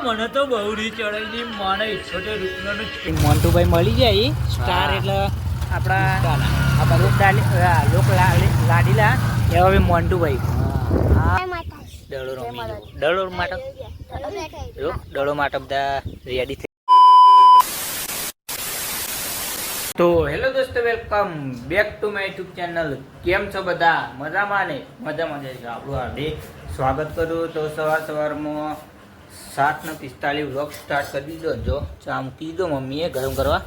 મને તો બહુ રી ચડાઈ માને 78 રૂપિયાનું મોન્ટુભાઈ મળી જાય સ્ટાર એટલે આપણા લોક લાડીલા એવા ભાઈ મોન્ટુભાઈ દડોર માટે બધા રેડી થઈ. તો હેલો દોસ્તો, welcome back to my YouTube channel. કેમ છો બધા? મજામાં ને? મજામાં છે. આપણું હાર્દિક સ્વાગત કરું. તો સવારમાં 7:45 વ્લોગ સ્ટાર્ટ કરી દીધો. જો ચા મૂકી દીધો મમ્મીએ ગરમ કરવા,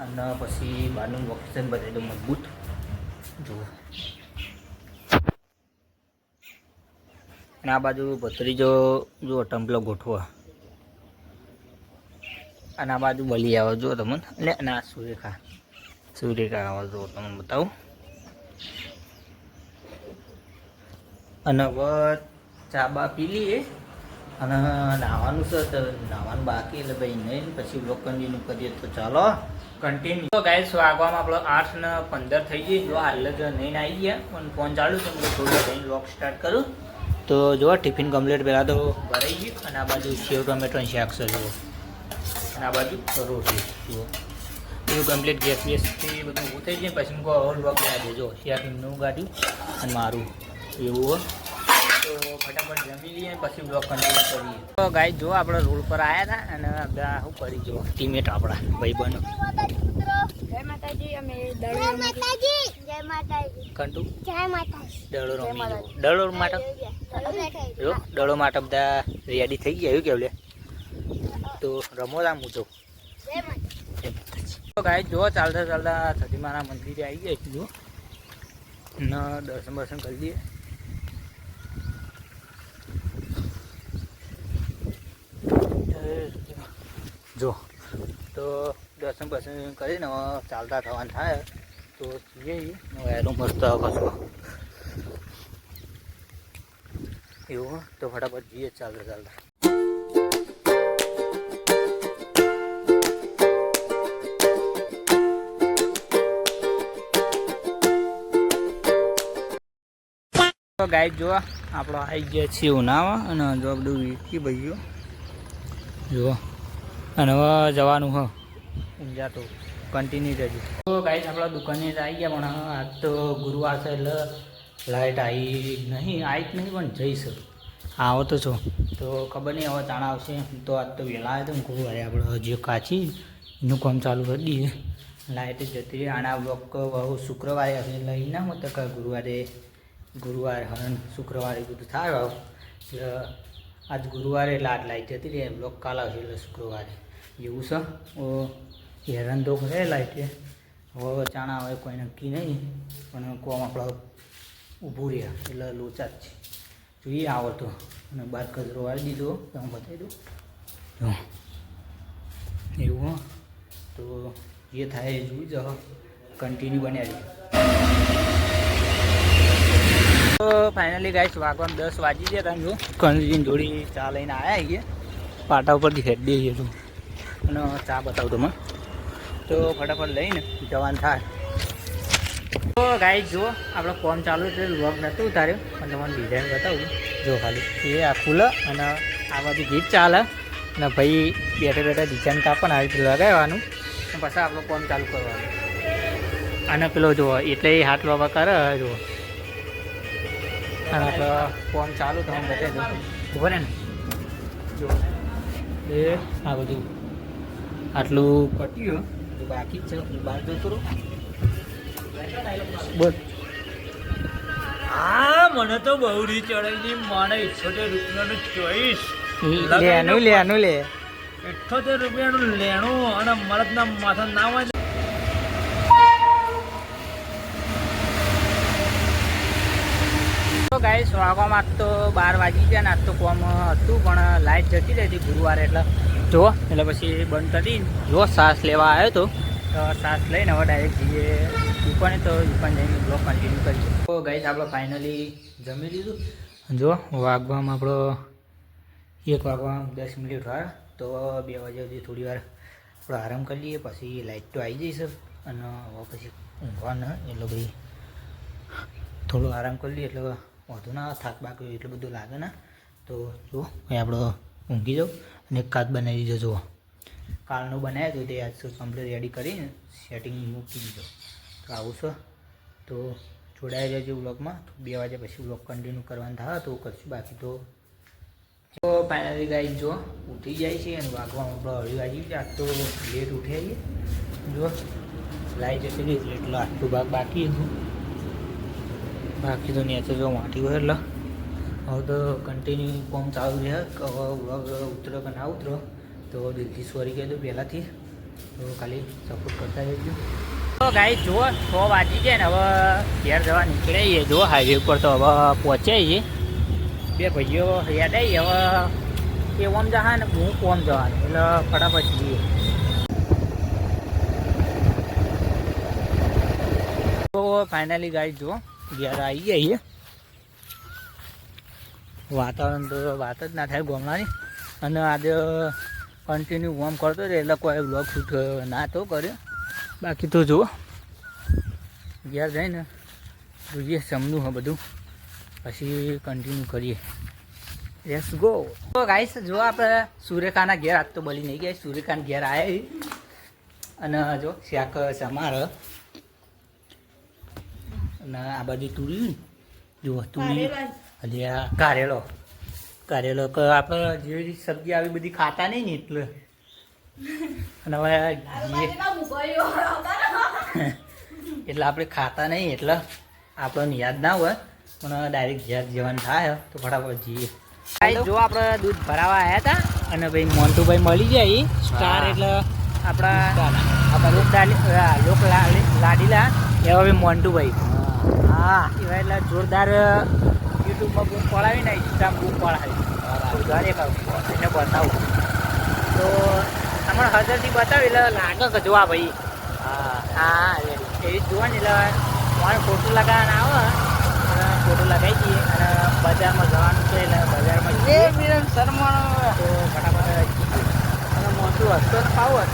અને પછી બહારનું લોકેશન બતાવી દો મજબૂત. જુઓ, અને આ બાજુ ભત્રીજો જુઓ ટમ્પલો ગોઠવા, અને આ બાજુ બલી આવે જો તમને, એટલે ના સુરેખા આવે જો તમને બતાવું. અને હવે ચા બા પી લઈએ અને નાહવાનું છે, તો નાહવાનું બાકી એટલે ભાઈ નહીં, પછી બ્લોગ કન્ટિન્યુ કરીએ. તો ચાલો કન્ટિન્યુ. તો ગાઈસ વાગવામાં આપણો 8:15 થઈ ગઈ. જો હાલ જ નહીં આવી ગયા, પણ ફોન ચાલુ છે, હું થોડું જઈને બ્લોગ સ્ટાર્ટ કરું. તો જો ટિફિન કમ્પ્લીટ પહેલાં તો ભરાઈ ગયું, અને આ બાજુ સેવ ટમેટોની શાક છે જુઓ, અને આ બાજુ રોટલી જુઓ, બધું કમ્પ્લીટ ગેસ વેસથી બધું ઊભું થઈ જાય. પછી હું હોલ બ્લોગ લાવી દેજો, શાક એમનું ગાડ્યું અને મારું એવું હોય. તો ફટાફટ જમી લઈએ, પછી બ્લોગ કન્ટિન્યુ કરીએ. તો ગાઈ જો આપણે રોડ પર આવ્યા હતા, અને બધા શું કરી જો ટીમેટ આપણા ભાઈ બહેનો. જય માતાજી. અમે કંટુ જય માતાજી. દડો માટે જો દડો માટે બધા રેડી થઈ ગયા. એવું કેવું લે, તો રમો રામ મૂજો. તો ગાઈ જો ચાલતા ચાલતા સતીમાના મંદિરે આવી ગયા જો, ને દર્શન બર્શન કરી દઈએ. જો તો દર્શન બર્શન કરીને ચાલતા થવાનું થાય, તો જઈએ. એનો મસ્ત કશો એવું, તો ફટાફટ જઈએ ચાલતા ચાલતા. ગાય જો આપણો આવી ગયા છીએ ઉનાવા, અને જો બધું વીકી ભાઈઓ જુઓ, અને હવે જવાનું હ ઊંઝા. તો કન્ટિન્યુ રહેજો. તો ગાઈસ આપણા દુકાને જ આવી ગયા, પણ આજ તો ગુરુવાર છે એટલે લાઇટ આવી જ નહીં, પણ જઈશ આવો તો છો. તો ખબર નહીં હવે ચાણા આવશે. તો આજ તો વહેલા આવ્યો તો ગુરુવારે આપણે હજી કાચી એનું કામ ચાલુ કરી દઈએ. લાઇટ જ જતી રહી. આના બ્લોક બહુ શુક્રવારે હશે લઈ ના હોત, કે ગુરુવારે હરણ શુક્રવારે બધું થાય એટલે આજ ગુરુવારે એટલે આજ લાઇટ જતી રહી. બ્લોક કાલ આવશે એટલે શુક્રવારે એવું છે. હેરાન તો કરે લાઇટે. હવે ચાણા આવે કોઈ નક્કી નહીં, પણ કોમ આપણે ઊભું રહ્યા એટલે લોચા જ છે. જોઈએ આવતો, અને બહાર કચરો વાળી દીધો, તમે બતાવી દો એવું. તો જે થાય એ જોઈ જાઓ, કન્ટિન્યુ બન્યા રહીએ. તો ફાઇનલી ગાઈસ વાગવામાં 10 વાગી ગયા. તમે જો કનજીની જોડી ચા લઈને આવ્યા છીએ, પાટા ઉપરથી હેડ દઈએ છું, અને ચા બતાવું તમે. તો ફટાફટ લઈને જવાનું થાય. તો ગાઈસ જો આપણે ફોન ચાલુ છે, વ્લોગ નહોતું ઉતાર્યો, પણ તમને ડિઝાઇન બતાવું જો ખાલી. એ આ ફૂલ અને આ બાજુ ગીત ચાલે, અને ભાઈ બેઠા બેઠા ડિઝાઇન કાપણ આવી રીતે લગાવવાનું, પછી આપણો ફોન ચાલુ કરવાનું. અને પેલો જુઓ એટલે એ હાથ બાબા કરે જુઓ, અને આપણે ફોન ચાલુ થવાનું બતાવી દઉં ખબર ને. જો એ આ બધું આટલું પટ્યું બાકી જ છે, બહાર જતો રહું બોલ. હા, મને તો બહુ રી ચડાઈ માને 78 રૂપિયાનું ચોઈસ લેનું લે 78 રૂપિયાનું લેણું, અને મળદના માથા ના હોય. તો ગાઈસ વાગવામાં આજ તો 12 વાગી ગયા ને. આજ તો કોમ હતું, પણ લાઇટ જતી રહી હતી ગુરુવારે એટલે જો, એટલે પછી બંધ કરી જો સાસ લેવા આવ્યો હતો. તો સાસ લઈને હવે ડાયરેક્ટ જઈએ દુકાને. તો દુકાન જઈને બ્લોગ કન્ટિન્યુ કરીએ. તો ગાઈસ આપણે ફાઇનલી જમી લીધું. જો વાગવામાં આપણો 1 વાગવામાં 10 મિનિટ વાર. તો 2 વાગ્યા સુધી થોડી વાર આપણે આરામ કરી લઈએ, પછી લાઇટ તો આવી જઈશ, અને હવે પછી ઊંઘવાના એટલે ભાઈ થોડો આરામ કરી લઈએ, એટલે વાંધો ના થાક બાકી એટલું બધું લાગે ના. તો જો અહીં આપણે ઊંઘી જાઉં, અને એક કાચ બનાવી દીધો જુઓ. કાલનું બનાવ્યું હતું તે આજ કમ્પ્લીટ રેડી કરીને સેટિંગ મૂકી દીધો. તો આવું છે. તો જોડાઈ રહેજો વ્લોગમાં. 2 વાગ્યા પછી વ્લોગ કન્ટિન્યુ કરવાનું થાય તો કરશું, બાકી તો ફાઇનલી ગાઈસ જો ઉઠી જાય છે અને વાગવામાં આપણો 2:30 વાગી ગયા. આજ તો લેટ ઉઠે છે જો લાઈ જતી રહી એટલે આટલું ભાગ બાકી હતું. બાકી તો નીચે જો માટી હોય એટલે હવે તો કન્ટિન્યુ કોમ ચાલુ રહે. હવે વ્લોગ ઉતરો કે ના ઉતરો તો દિલથી સોરી કહી દઉં પહેલાંથી. તો ખાલી સપોર્ટ કરતા રહેજો. તો ગાઈસ જુઓ 6 વાગી ગયા ને હવે ઘેર જવા નીકળે છીએ. જો હાઈવે ઉપર તો હવે પહોંચ્યા છીએ. 2 ભાઈઓ યાદ આવી હવે એ ઓમ જવા ને હું ઓમ જવાનું એટલે ફટાફટ જઈએ. તો ફાઇનલી ગાઈસ જુઓ ઘેર આવી ગયા છીએ. વાતાવરણ તો વાત જ ના થાય ગામડાની. અને આજે કન્ટિન્યુ વોમ કરતો હતો એટલે કોઈ બ્લોગ શૂટ ના તો કર્યો. બાકી તો જુઓ ઘેર જઈને જોઈએ સમનું હોય બધું પછી કન્ટિન્યુ કરીએ. Let's go. તો ગાઈસ જો આપણે સુરેખાના ઘેર આજ તો બળી નહીં ગયા. સુરેખાના ઘેર આવ્યા અને જો શાક સમાર અને આ બધી તુરી જુઓ તુરી હજી આ કારેલો કે આપણે જેવી સબ્જી આવી બધી ખાતા નહીં ને એટલે. અને હવે એટલે આપણે ખાતા નહીં એટલે આપણને યાદ ના હોય પણ ડાયરેક્ટ ઘેર જવાનું થાય તો ફટાફટ જઈએ. જો આપણે દૂધ ભરાવા આવ્યા હતા અને ભાઈ મોન્ટુભાઈ મળી જાય સ્ટાર એટલે આપણા લોક લાડીલા એવા ભાઈ મોન્ટુભાઈ. હા એવા એટલે જોરદાર યુટ્યુબમાં બૂમ પડાવીને ઇન્સ્ટામાં બૂમ પડાવી ઘરે એને બતાવું તો હમણાં હાજરથી બતાવી એટલે લાગે કે જોવા ભાઈ. હા એવી જોવા ને એટલે મારે ફોટો લગાવવાના આવે ફોટો લગાવી દઈએ અને બજારમાં જવાનું છે એટલે બજારમાં શરમાનો તો ફટાફટ અને મોટું હસતો પાવું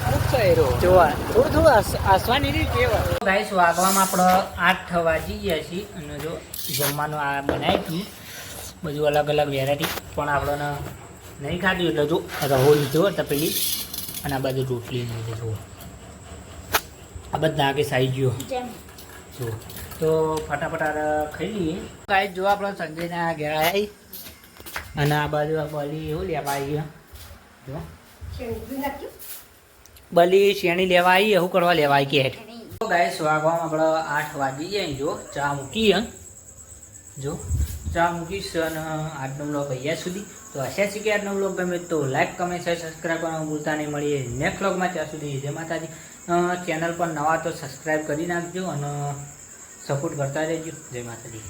ખૂબ છે એ જોવા થોડું હસવાની રીત કેવા. ગાઈસ વાગવામાં આપણે 8 વાગી ગયા છીએ અને જો જમવાનું આ બનાવ્યું બધું અલગ અલગ વેરાયટી પણ આપણને નહીં ખાધું એટલે જો રહો લીધો તપેલી અને આ બાજુ રોટલી લીધી જુઓ આ બધા આગે સાઈ ગયો જો. તો ફટાફટ ખાઈ લઈએ. ગાઈસ જો આપણે સંજયના ઘેર આવી અને આ બાજુ બલી એવું લેવા આવી જો બલી શેણી લેવા આવી એવું કરવા લેવા આવી કે તો ગાઈસ વાગવામાં આપણે 8 વાગી જાય જો ચા મૂકીએ જો ચા મૂકીશ અને આજનો બ્લોગ અહીંયા સુધી. તો આશા છે કે આજનો બ્લોગ ગમે તો લાઈક કમેન્ટ શેર સબસ્ક્રાઈબ કરવાનું ભૂલતા નહીં. મળીએ નેક્સ્ટ બ્લોગમાં. ત્યાં સુધી જય માતાજી. ચેનલ પર નવા તો સબસ્ક્રાઈબ કરી નાખજો અને સપોર્ટ કરતા રહેજો. જય માતાજી.